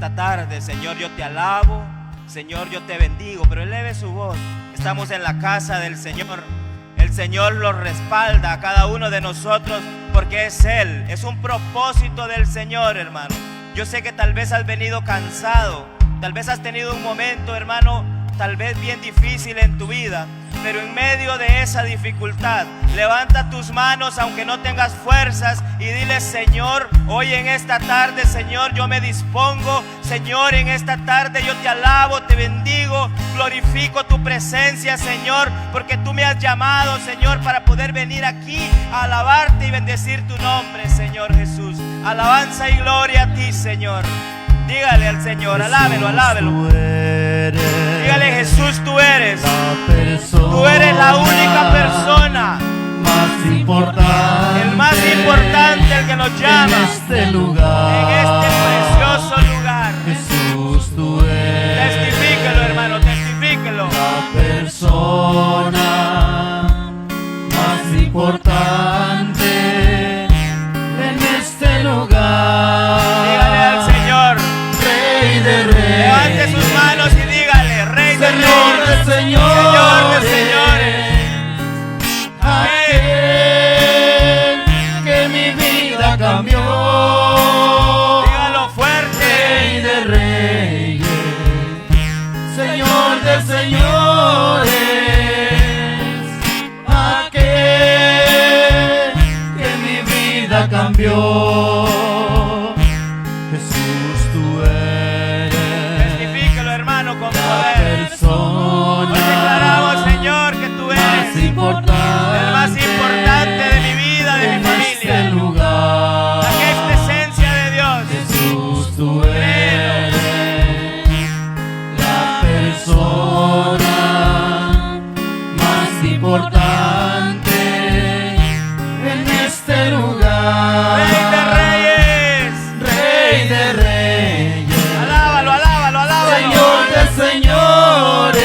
Esta tarde, Señor, yo te alabo, Señor, yo te bendigo, pero eleve su voz. Estamos en la casa del Señor. El Señor los respalda a cada uno de nosotros porque es Él, es un propósito del Señor, hermano. Yo sé que tal vez has venido cansado, tal vez has tenido un momento, hermano, tal vez bien difícil en tu vida, pero en medio de esa dificultad, levanta tus manos aunque no tengas fuerzas y dile: Señor, hoy en esta tarde, Señor, yo me dispongo. Señor, en esta tarde yo te alabo, te bendigo, glorifico tu presencia, Señor, porque tú me has llamado, Señor, para poder venir aquí a alabarte y bendecir tu nombre, Señor Jesús. Alabanza y gloria a ti, Señor. Dígale al Señor, alábelo, alábelo. Dígale: Jesús, tú eres la única persona más importante, el más importante, el que nos llama en este lugar, en este precioso lugar. Jesús, tú eres, Testifíquelo, hermano, testifíquelo. la persona más importante en este lugar. Dígale al Señor, Rey de reyes, levante sus manos y dígale: Rey de Señor de reyes, señores, Señor de señores. aquel que mi vida cambió. Dígalo fuerte. Rey de reyes, Señor de señores, aquel que mi vida cambió. Jesús, tú eres, Testifíquelo, hermano, con la poder. persona Hoy declaramos, Señor, que tú más eres importante, el más importante de mi vida, de mi en familia. este lugar. Aquí es presencia de Dios. Jesús, tú eres la persona más importante en este lugar. Rey de reyes. Rey de reyes, Alábalo, alábalo, alábalo. Señor de señores,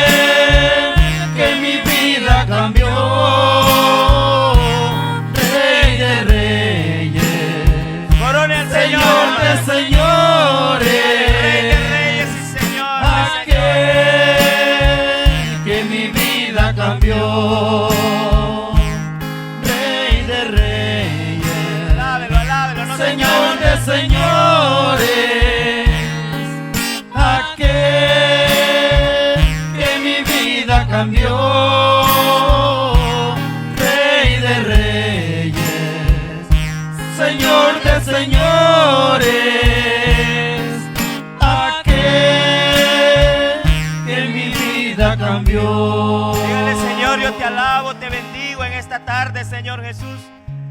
aquel que mi vida cambió. Rey de reyes, Corone al Señor Señor. de señores, Rey de reyes y Señor de aquel que mi vida cambió. Rey de reyes, señores. Alábelo, alábelo, no se Señor canse. de señores, aquel que mi vida cambió. Rey de reyes, Señor de señores, aquel que mi vida cambió. Dígale: Señor, yo te alabo, te bendigo en esta tarde, Señor Jesús,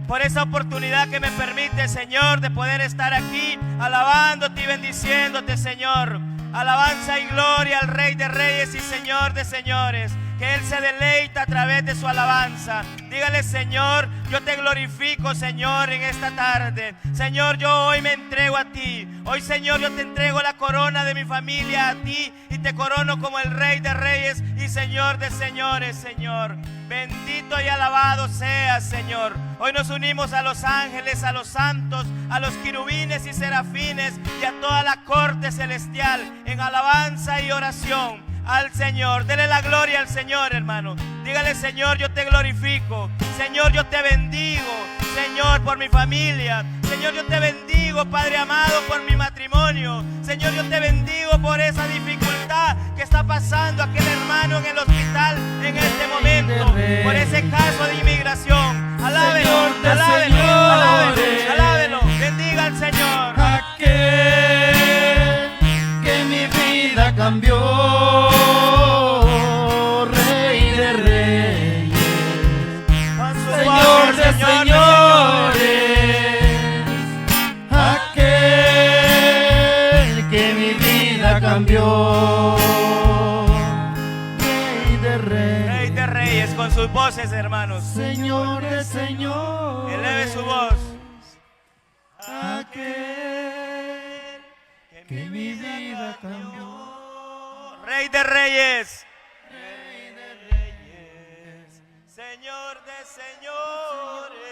por esa oportunidad que me permite, Señor, de poder estar aquí alabándote y bendiciéndote, Señor. Alabanza y gloria al Rey de reyes y Señor de señores, que Él se deleita a través de su alabanza. Dígale: Señor, yo te glorifico, Señor, en esta tarde. Señor, yo hoy me entrego a ti. Hoy, Señor, yo te entrego la corona de mi familia a ti y te corono como el Rey de reyes y Señor de señores, Señor. Bendito y alabado seas, Señor. Hoy nos unimos a los ángeles, a los santos, a los querubines y serafines y a toda la corte celestial en alabanza y oración al Señor. Dele la gloria al Señor, hermano. Dígale: Señor, yo te glorifico. Señor, yo te bendigo. Señor, por mi familia. Señor, yo te bendigo, Padre amado, por mi matrimonio. Señor, yo te bendigo por esa dificultad que está pasando aquel hermano en el hospital en este momento, por ese caso de inmigración. Alábelo, Señor de alábelo, alábelo, señores, alábelo. Bendiga al Señor. Aquel que mi vida cambió. Rey de reyes, Con su Señor voz, de señores, aquel que mi vida cambió. Rey de reyes, Rey de reyes, con sus voces, hermanos. Señor de señores, Eleve su voz. aquel que mi vida cambió. Rey de reyes. Rey de reyes. Señor de señores.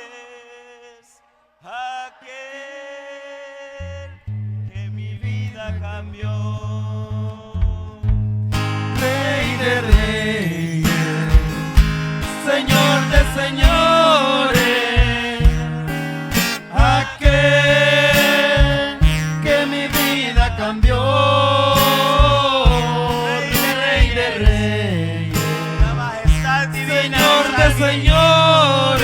Aquel vida cambió. Rey de reyes, Señor de señores, aquel que mi vida cambió. Rey de reyes, La majestad divina, Señor de señores,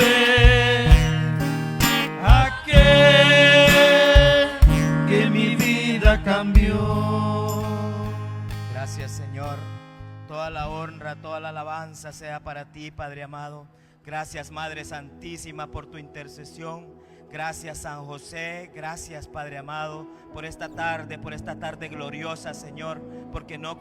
aquel que mi vida cambió. Gracias, Señor. Toda la honra, toda la alabanza sea para ti, Padre amado. Gracias, Madre Santísima, por tu intercesión. Gracias, San José. Gracias, Padre amado, por esta tarde gloriosa, Señor. Porque no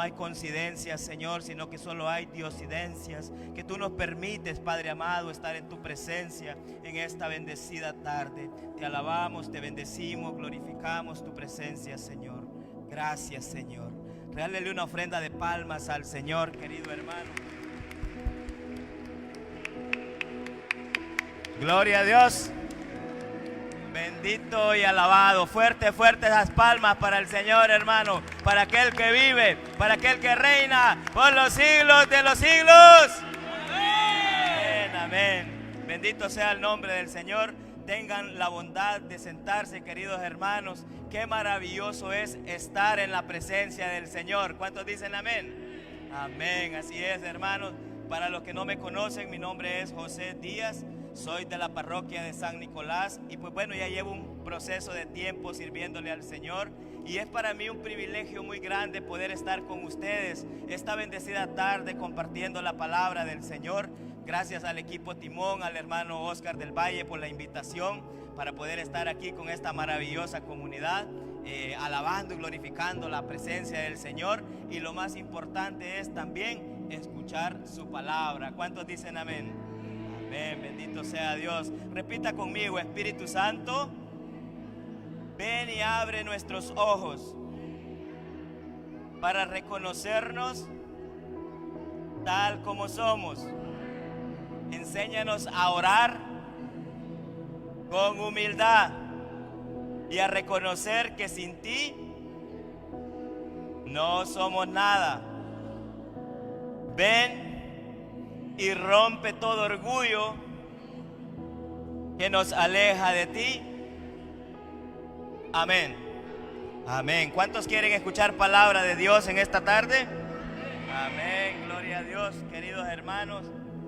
hay coincidencias, Señor, sino que solo hay diosidencias. Que tú nos permites, Padre amado, estar en tu presencia en esta bendecida tarde. Te alabamos, te bendecimos, glorificamos tu presencia, Señor. Gracias, Señor. Regálele una ofrenda de palmas al Señor, querido hermano. Gloria a Dios. Bendito y alabado. Fuerte, fuerte esas palmas para el Señor, hermano. Para aquel que vive, para aquel que reina por los siglos de los siglos. Amén, amén. Bendito sea el nombre del Señor. Tengan la bondad de sentarse, queridos hermanos. Qué maravilloso es estar en la presencia del Señor. ¿Cuántos dicen amén? Amén, así es, hermanos. Para los que no me conocen, mi nombre es José Díaz. Soy de la parroquia de San Nicolás. Y pues bueno, ya llevo un proceso de tiempo sirviéndole al Señor. Y es para mí un privilegio muy grande poder estar con ustedes esta bendecida tarde compartiendo la palabra del Señor. Gracias al equipo Timón, al hermano Oscar del Valle por la invitación para poder estar aquí con esta maravillosa comunidad, alabando y glorificando la presencia del Señor. Y lo más importante es también escuchar su palabra. ¿Cuántos dicen amén? Amén, bendito sea Dios. Repita conmigo: Espíritu Santo, ven y abre nuestros ojos para reconocernos tal como somos. Enséñanos a orar con humildad y a reconocer que sin ti no somos nada. Ven y rompe todo orgullo que nos aleja de ti. Amén. Amén. ¿Cuántos quieren escuchar palabra de Dios en esta tarde? Amén. Gloria a Dios, queridos hermanos.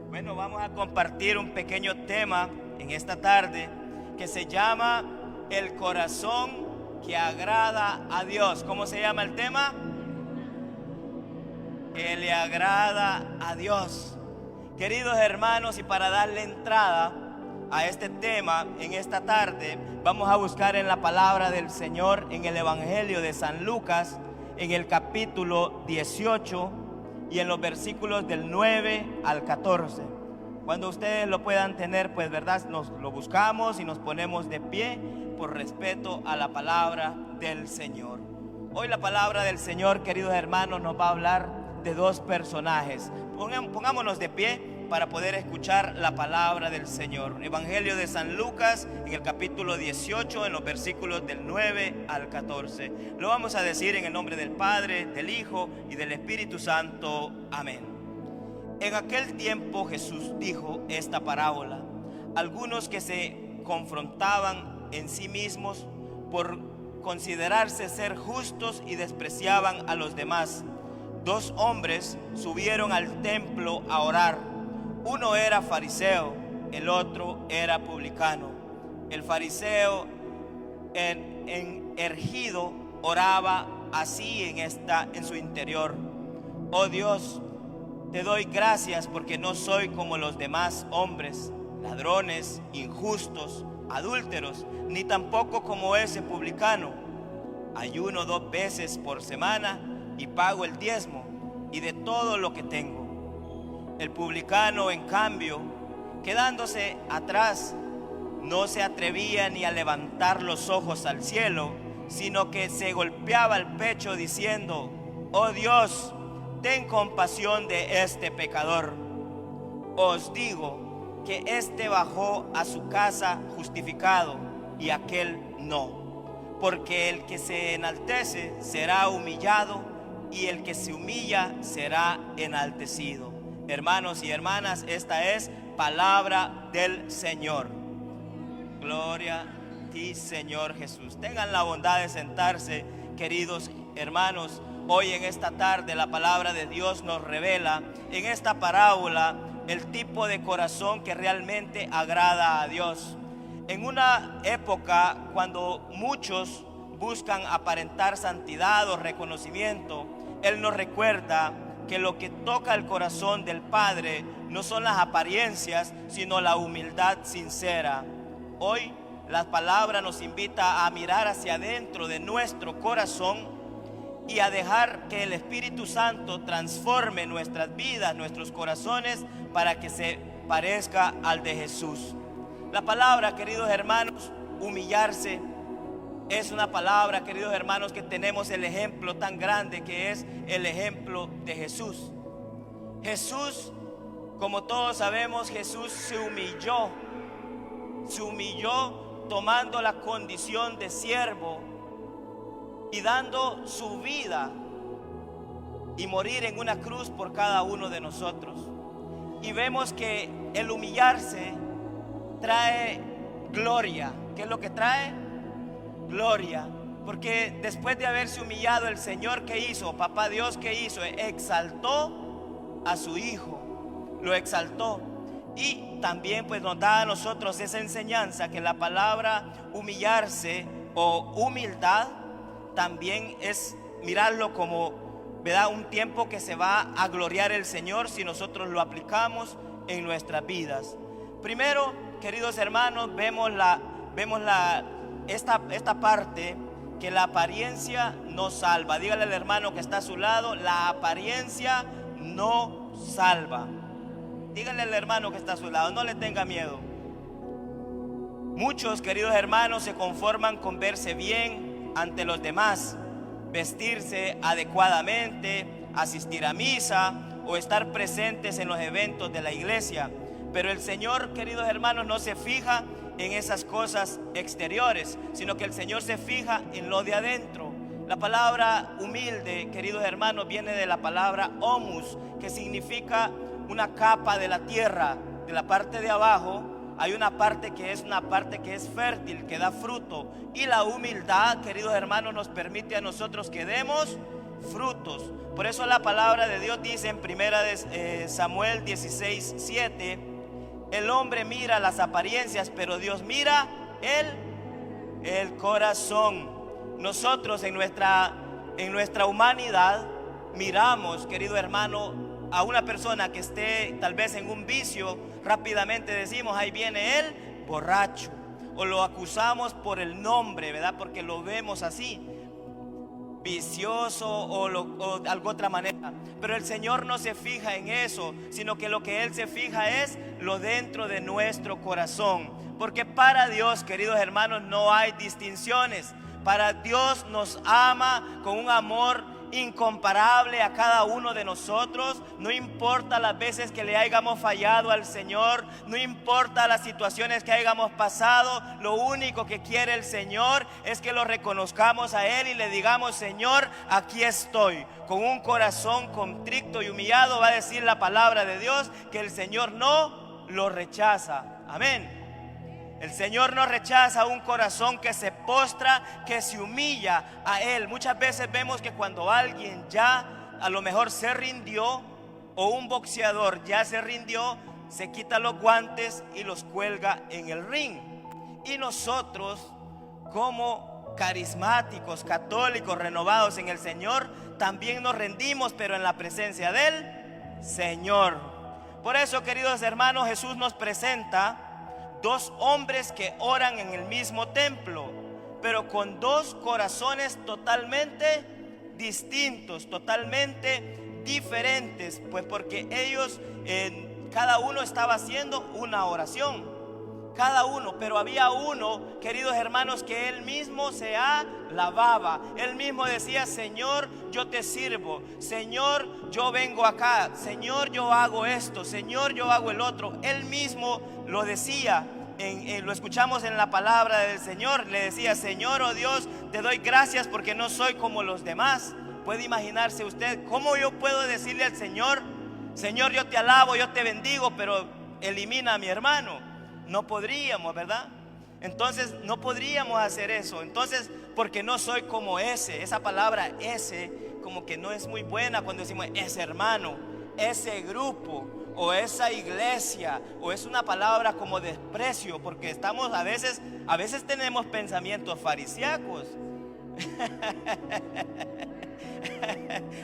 Bueno, vamos a compartir un pequeño tema en esta tarde que se llama el corazón que agrada a Dios. ¿Cómo se llama el tema? Que le agrada a Dios. Queridos hermanos, y para darle entrada a este tema en esta tarde, vamos a buscar en la palabra del Señor en el Evangelio de San Lucas, en el capítulo 18 y en los versículos del 9 al 14. Cuando ustedes lo puedan tener, pues verdad, nos lo buscamos y nos ponemos de pie por respeto a la palabra del Señor. Hoy la palabra del Señor, queridos hermanos, nos va a hablar de dos personajes. Pongámonos de pie para poder escuchar la palabra del Señor. Evangelio de San Lucas, en el capítulo 18, en los versículos del 9 al 14. Lo vamos a decir en el nombre del Padre, del Hijo y del Espíritu Santo. Amén. En aquel tiempo Jesús dijo esta parábola. Algunos que se confrontaban en sí mismos por considerarse ser justos y despreciaban a los demás. Dos hombres subieron al templo a orar. Uno era fariseo, el otro era publicano. El fariseo ergido oraba así en su interior: oh Dios, te doy gracias porque no soy como los demás hombres, ladrones, injustos, adúlteros, ni tampoco como ese publicano. Ayuno 2 veces por semana y pago el diezmo y de todo lo que tengo. El publicano, en cambio, quedándose atrás, no se atrevía ni a levantar los ojos al cielo, sino que se golpeaba el pecho diciendo: oh Dios, ten compasión de este pecador. Os digo que este bajó a su casa justificado y aquel no. porque el que se enaltece será humillado y el que se humilla será enaltecido. Hermanos y hermanas, esta es palabra del Señor. Gloria a ti, Señor Jesús. Tengan la bondad de sentarse, queridos hermanos. Hoy en esta tarde la palabra de Dios nos revela en esta parábola el tipo de corazón que realmente agrada a Dios. En una época cuando muchos buscan aparentar santidad o reconocimiento, Él nos recuerda que lo que toca el corazón del Padre no son las apariencias, sino la humildad sincera. Hoy la palabra nos invita a mirar hacia adentro de nuestro corazón y a dejar que el Espíritu Santo transforme nuestras vidas, nuestros corazones, para que se parezca al de Jesús. La palabra, queridos hermanos, humillarse, es una palabra, queridos hermanos, que tenemos el ejemplo tan grande que es el ejemplo de Jesús. Jesús, como todos sabemos, Jesús se humilló tomando la condición de siervo y dando su vida y morir en una cruz por cada uno de nosotros. Y vemos que el humillarse trae gloria. ¿Qué es lo que trae? Gloria. Porque después de haberse humillado, el Señor, ¿qué hizo? Papá Dios, ¿qué hizo? Exaltó a su Hijo, lo exaltó. Y también pues nos da a nosotros esa enseñanza que la palabra humillarse o humildad también es mirarlo como, ¿verdad?, un tiempo que se va a gloriar el Señor si nosotros lo aplicamos en nuestras vidas. Primero, queridos hermanos, vemos esta parte, que la apariencia no salva. Dígale al hermano que está a su lado: la apariencia no salva. Dígale al hermano que está a su lado, no le tenga miedo. Muchos, queridos hermanos, se conforman con verse bien ante los demás, vestirse adecuadamente, asistir a misa o estar presentes en los eventos de la iglesia. Pero el Señor, queridos hermanos, no se fija en esas cosas exteriores, sino que el Señor se fija en lo de adentro. La palabra humilde, queridos hermanos, viene de la palabra humus, que significa una capa de la tierra. De la parte de abajo hay una parte que es fértil, que da fruto. Y la humildad, queridos hermanos, nos permite a nosotros que demos frutos. Por eso la palabra de Dios dice en 1 Samuel 16:7: el hombre mira las apariencias, pero Dios mira el corazón. Nosotros en nuestra humanidad miramos, querido hermano, a una persona que esté tal vez en un vicio, rápidamente decimos: ahí viene el borracho, o lo acusamos por el nombre, ¿verdad?, porque lo vemos así, vicioso o de alguna otra manera. Pero el Señor no se fija en eso, sino que lo que Él se fija es lo dentro de nuestro corazón. Porque para Dios, queridos hermanos, no hay distinciones. Para Dios nos ama con un amor incomparable a cada uno de nosotros. No importa las veces que le hayamos fallado al Señor, no importa las situaciones que hayamos pasado, lo único que quiere el Señor es que lo reconozcamos a Él y le digamos: Señor, aquí estoy. Con un corazón contrito y humillado, va a decir la palabra de Dios que el Señor no lo rechaza. Amén. El Señor no rechaza un corazón que se postra, que se humilla a Él. Muchas veces vemos que cuando alguien ya a lo mejor se rindió, o un boxeador ya se rindió, se quita los guantes y los cuelga en el ring. Y nosotros, como carismáticos, católicos, renovados en el Señor, también nos rendimos, pero en la presencia del Señor. Por eso, queridos hermanos, Jesús nos presenta dos hombres que oran en el mismo templo, pero con dos corazones totalmente distintos, totalmente diferentes, pues porque ellos, cada uno estaba haciendo una oración, cada uno, pero había uno, queridos hermanos, que él mismo se alababa. Él mismo decía: Señor, yo te sirvo, Señor, yo vengo acá, Señor, yo hago esto, Señor, yo hago el otro. Él mismo lo decía. lo escuchamos en la palabra del Señor. Le decía: Señor, oh Dios, te doy gracias porque no soy como los demás. Puede imaginarse usted cómo yo puedo decirle al Señor: Señor, yo te alabo, yo te bendigo, pero elimina a mi hermano. No podríamos, ¿verdad? Entonces no podríamos hacer eso. Entonces, porque no soy como ese. Esa palabra ese como que no es muy buena cuando decimos ese hermano, ese grupo o esa iglesia, o es una palabra como desprecio, porque estamos a veces tenemos pensamientos farisíacos.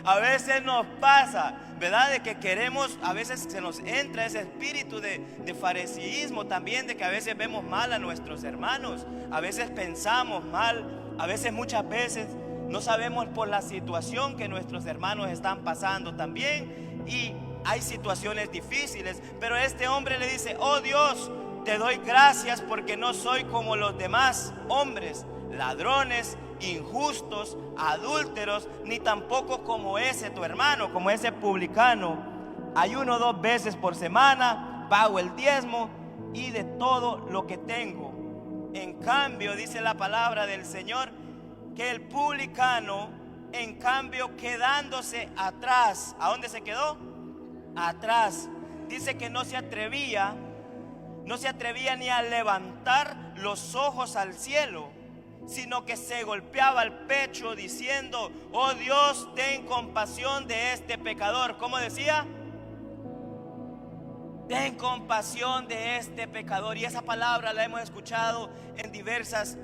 A veces nos pasa, ¿verdad? De que queremos, a veces se nos entra ese espíritu de fariseísmo también, de que a veces vemos mal a nuestros hermanos, a veces pensamos mal, a veces, muchas veces no sabemos por la situación que nuestros hermanos están pasando también, y hay situaciones difíciles. Pero este hombre le dice: oh Dios, te doy gracias porque no soy como los demás hombres, ladrones, injustos, adúlteros, ni tampoco como ese tu hermano, como ese publicano. Ayuno 2 veces por semana, pago el diezmo y de todo lo que tengo. En cambio, dice la palabra del Señor, que el publicano, en cambio, quedándose atrás, ¿a dónde se quedó? Atrás. Dice que no se atrevía ni a levantar los ojos al cielo, sino que se golpeaba el pecho diciendo: oh Dios, ten compasión de este pecador. ¿Cómo decía? Ten compasión de este pecador. Y esa palabra la hemos escuchado en diversas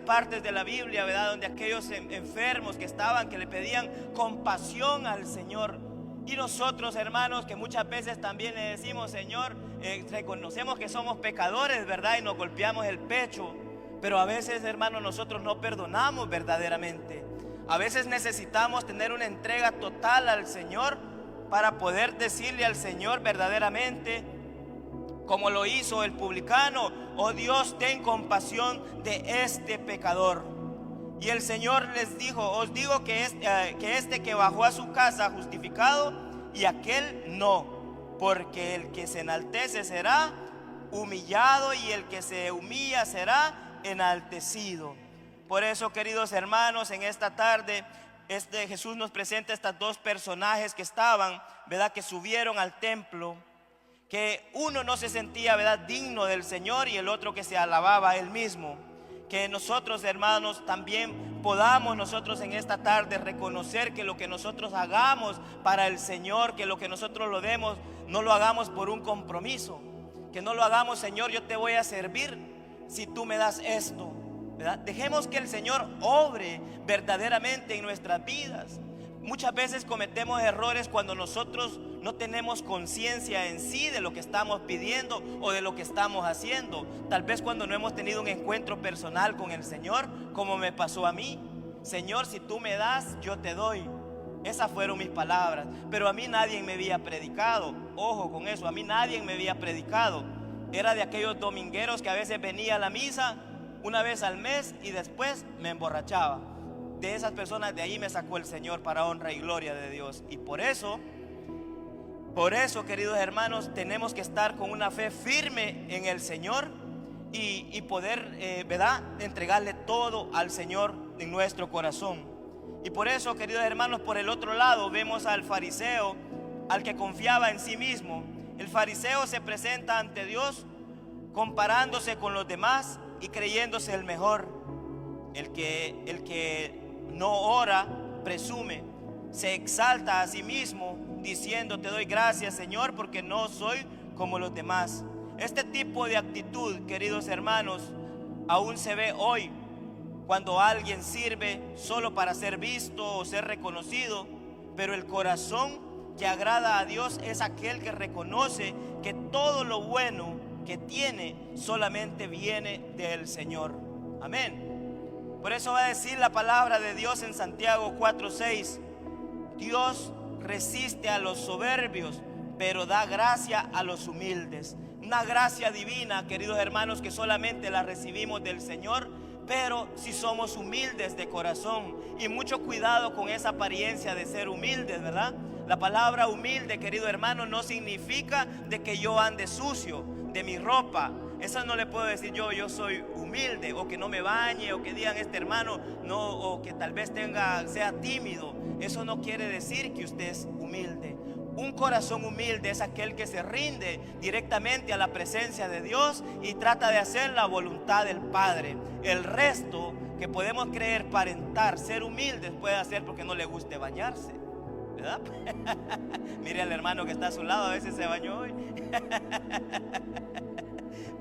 partes de la Biblia, ¿verdad? Donde aquellos enfermos que estaban, que le pedían compasión al Señor. Y nosotros, hermanos, que muchas veces también le decimos: Señor, reconocemos que somos pecadores, ¿verdad? Y nos golpeamos el pecho. Pero a veces, hermanos, nosotros no perdonamos verdaderamente. A veces necesitamos tener una entrega total al Señor para poder decirle al Señor verdaderamente, como lo hizo el publicano: oh Dios, ten compasión de este pecador. Y el Señor les dijo: os digo que este que bajó a su casa justificado, y aquel no, porque el que se enaltece será humillado, y el que se humilla será enaltecido. Por eso, queridos hermanos, en esta tarde Jesús nos presenta estos dos personajes que estaban, ¿verdad?, que subieron al templo, que uno no se sentía, ¿verdad?, digno del Señor, y el otro que se alababa a él mismo. Que nosotros, hermanos, también podamos nosotros en esta tarde reconocer que lo que nosotros hagamos para el Señor, que lo que nosotros lo demos, no lo hagamos por un compromiso, que no lo hagamos: Señor, yo te voy a servir si tú me das esto, ¿verdad? Dejemos que el Señor obre verdaderamente en nuestras vidas. Muchas veces cometemos errores cuando nosotros no tenemos conciencia en sí de lo que estamos pidiendo o de lo que estamos haciendo. Tal vez cuando no hemos tenido un encuentro personal con el Señor, como me pasó a mí. Señor, si tú me das, yo te doy. Esas fueron mis palabras. Pero a mí nadie me había predicado. Ojo con eso, a mí nadie me había predicado. Era de aquellos domingueros que a veces venía a la misa una vez al mes y después me emborrachaba. De esas personas, de ahí me sacó el Señor para honra y gloria de Dios. Y por eso, queridos hermanos, tenemos que estar con una fe firme en el Señor y poder, ¿verdad?, entregarle todo al Señor en nuestro corazón. Y por eso, queridos hermanos, por el otro lado vemos al fariseo, al que confiaba en sí mismo. El fariseo se presenta ante Dios comparándose con los demás y creyéndose el mejor. El que no ora, presume, se exalta a sí mismo diciendo: te doy gracias, Señor, porque no soy como los demás. Este tipo de actitud, queridos hermanos, aún se ve hoy cuando alguien sirve solo para ser visto o ser reconocido. Pero el corazón que agrada a Dios es aquel que reconoce que todo lo bueno que tiene solamente viene del Señor. Amén. Por eso va a decir la palabra de Dios en Santiago 4:6: Dios resiste a los soberbios, pero da gracia a los humildes. Una gracia divina, queridos hermanos, que solamente la recibimos del Señor, pero si somos humildes de corazón. Y mucho cuidado con esa apariencia de ser humildes, ¿verdad? La palabra humilde, querido hermano, no significa de que yo ande sucio. de mi ropa. Eso no le puedo decir yo soy humilde, o que no me bañe, o que digan este hermano no, o que tal vez sea tímido. Eso no quiere decir que usted es humilde. Un corazón humilde es aquel que se rinde directamente a la presencia de Dios y trata de hacer la voluntad del Padre. El resto que podemos creer, aparentar ser humildes, puede hacer porque no le guste bañarse, ¿verdad? Mire al hermano que está a su lado, a veces se bañó hoy.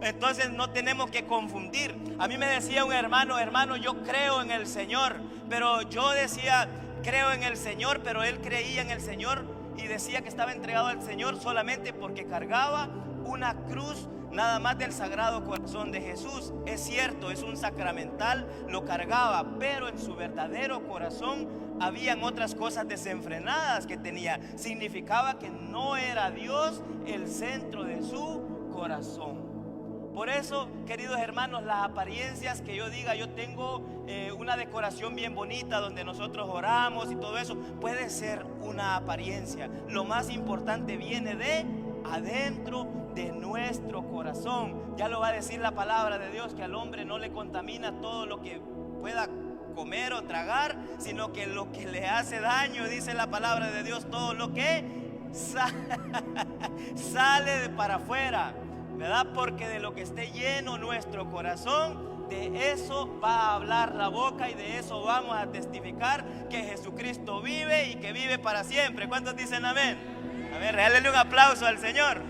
Entonces no tenemos que confundir. A mí me decía un hermano, yo creo en el Señor. Pero yo decía, creo en el Señor, pero él creía en el Señor y decía que estaba entregado al Señor solamente porque cargaba una cruz nada más del Sagrado Corazón de Jesús. Es cierto, es un sacramental, lo cargaba, pero en su verdadero corazón habían otras cosas desenfrenadas que tenía. Significaba que no era Dios el centro de su corazón. Por eso, queridos hermanos, las apariencias que yo diga, yo tengo una decoración bien bonita donde nosotros oramos y todo eso, puede ser una apariencia. Lo más importante viene de adentro de nuestro corazón. Ya lo va a decir la palabra de Dios, que al hombre no le contamina todo lo que pueda comer o tragar, sino que lo que le hace daño, dice la palabra de Dios, todo lo que sale de para afuera, ¿verdad? Porque de lo que esté lleno nuestro corazón, de eso va a hablar la boca y de eso vamos a testificar que Jesucristo vive y que vive para siempre. ¿Cuántos dicen amén? A ver, regálele un aplauso al Señor.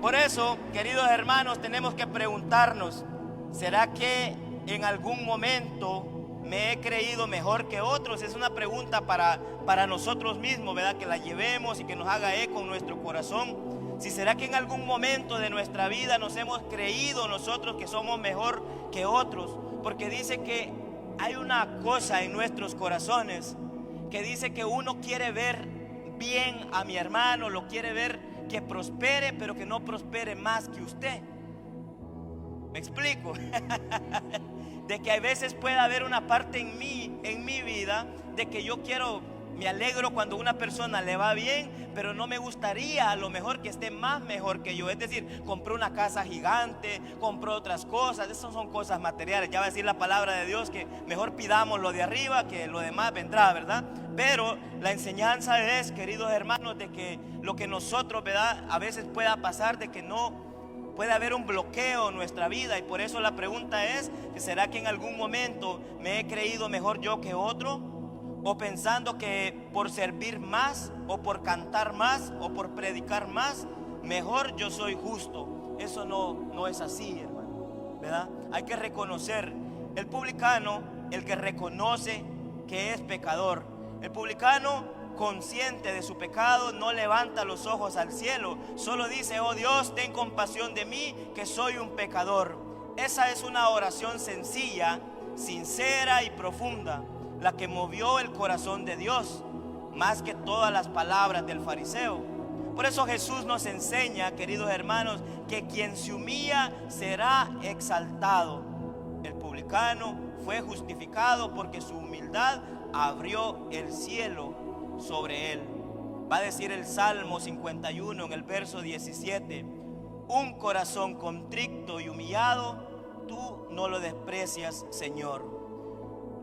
Por eso, queridos hermanos, tenemos que preguntarnos, ¿será que en algún momento me he creído mejor que otros? Es una pregunta para nosotros mismos, ¿verdad? Que la llevemos y que nos haga eco en nuestro corazón. Si será que en algún momento de nuestra vida nos hemos creído nosotros que somos mejor que otros. Porque dice que hay una cosa en nuestros corazones que dice que uno quiere ver bien a mi hermano, lo quiere ver que prospere, pero que no prospere más que usted. ¿Me explico? De que a veces puede haber una parte en mi vida, de que yo me alegro cuando una persona le va bien, pero no me gustaría a lo mejor que esté más mejor que yo. Es decir, compró una casa gigante, compró otras cosas, esas son cosas materiales. Ya va a decir la palabra de Dios que mejor pidamos lo de arriba, que lo demás vendrá, ¿verdad? Pero la enseñanza es, queridos hermanos, de que lo que nosotros, ¿verdad? A veces pueda pasar de que no puede haber un bloqueo en nuestra vida. Y por eso la pregunta es, ¿será que en algún momento me he creído mejor yo que otro? O pensando que por servir más, o por cantar más, o por predicar más, mejor yo soy justo. Eso no es así, hermano, ¿verdad? Hay que reconocer. El publicano, el que reconoce que es pecador, el publicano consciente de su pecado, no levanta los ojos al cielo, solo dice: oh Dios, ten compasión de mí, que soy un pecador. Esa es una oración sencilla, sincera y profunda, la que movió el corazón de Dios, más que todas las palabras del fariseo. Por eso Jesús nos enseña, queridos hermanos, que quien se humilla será exaltado. El publicano fue justificado porque su humildad abrió el cielo sobre él. Va a decir el Salmo 51 en el verso 17: un corazón contrito y humillado, tú no lo desprecias, Señor.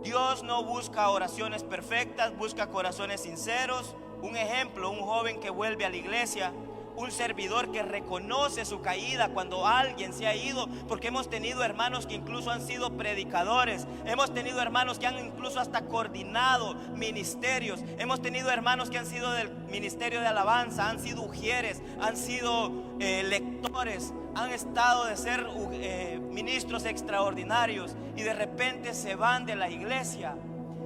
Dios no busca oraciones perfectas, busca corazones sinceros. Un ejemplo, un joven que vuelve a la iglesia, un servidor que reconoce su caída cuando alguien se ha ido, porque hemos tenido hermanos que incluso han sido predicadores, hemos tenido hermanos que han incluso hasta coordinado ministerios, hemos tenido hermanos que han sido del ministerio de alabanza, han sido ujieres, han sido lectores, han estado de ser ministros extraordinarios, y de repente se van de la iglesia.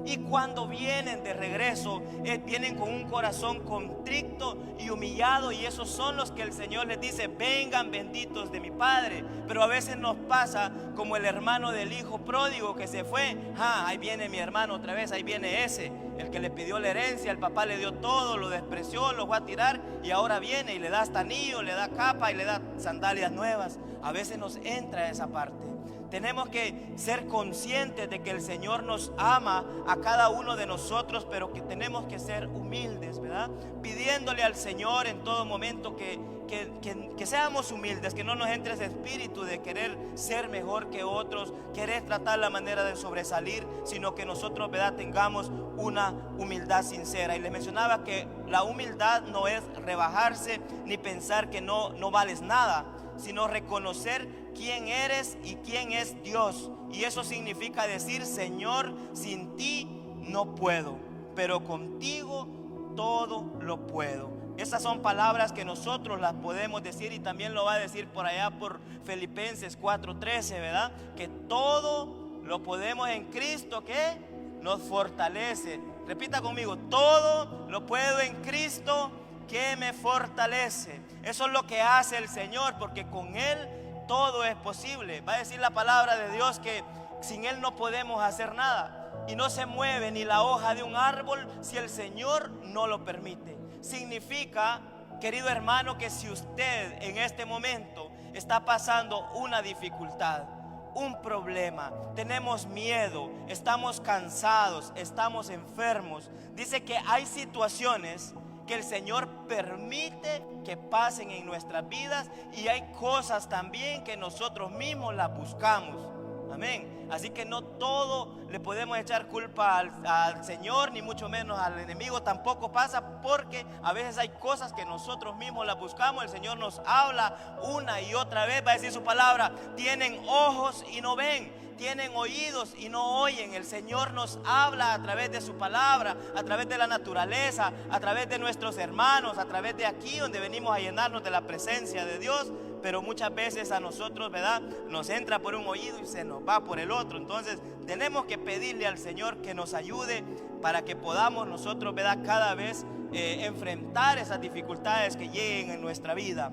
Y cuando vienen de regreso, vienen con un corazón contrito y humillado, y esos son los que el Señor les dice: vengan benditos de mi Padre. Pero a veces nos pasa como el hermano del hijo pródigo que se fue. Ahí viene mi hermano otra vez, ahí viene ese, el que le pidió la herencia, el papá le dio todo, lo despreció, lo fue a tirar, y ahora viene y le da hasta anillo, le da capa y le da sandalias nuevas. A veces nos entra esa parte. Tenemos que ser conscientes de que el Señor nos ama a cada uno de nosotros, pero que tenemos que ser humildes, ¿verdad? Pidiéndole al Señor en todo momento que seamos humildes, que no nos entre ese espíritu de querer ser mejor que otros, querer tratar la manera de sobresalir, sino que nosotros, ¿verdad?, tengamos una humildad sincera. Y les mencionaba que la humildad no es rebajarse ni pensar que no vales nada, sino reconocer quién eres y quién es Dios. Y eso significa decir: Señor, sin ti no puedo, pero contigo todo lo puedo. Esas son palabras que nosotros las podemos decir, y también lo va a decir por allá por Filipenses 4:13, ¿verdad? Que todo lo podemos en Cristo que nos fortalece. Repita conmigo: todo lo puedo en Cristo que me fortalece. Eso es lo que hace el Señor, porque con Él todo es posible. Va a decir la palabra de Dios que sin Él no podemos hacer nada, y no se mueve ni la hoja de un árbol si el Señor no lo permite. Significa, querido hermano, que si usted en este momento está pasando una dificultad, un problema, tenemos miedo, estamos cansados, estamos enfermos, dice que hay situaciones que el Señor permite que pasen en nuestras vidas, y hay cosas también que nosotros mismos las buscamos. Amén. Así que no todo le podemos echar culpa al Señor, ni mucho menos al enemigo. Tampoco pasa, porque a veces hay cosas que nosotros mismos las buscamos. El Señor nos habla una y otra vez. Va a decir su palabra: tienen ojos y no ven, tienen oídos y no oyen. El Señor nos habla a través de su palabra, a través de la naturaleza, a través de nuestros hermanos, a través de aquí donde venimos a llenarnos de la presencia de Dios. Pero muchas veces a nosotros, ¿verdad?, nos entra por un oído y se nos va por el otro. Entonces tenemos que pedirle al Señor que nos ayude para que podamos nosotros, ¿verdad?, cada vez enfrentar esas dificultades que lleguen en nuestra vida.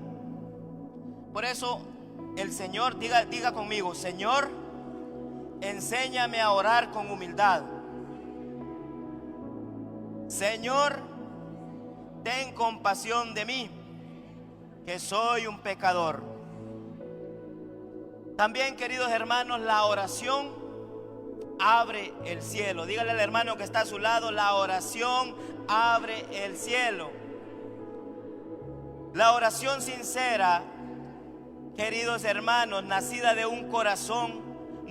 Por eso el Señor, diga conmigo: Señor, enséñame a orar con humildad. Señor, ten compasión de mí, que soy un pecador. También, queridos hermanos, la oración abre el cielo. Dígale al hermano que está a su lado: la oración abre el cielo. La oración sincera, queridos hermanos, nacida de un corazón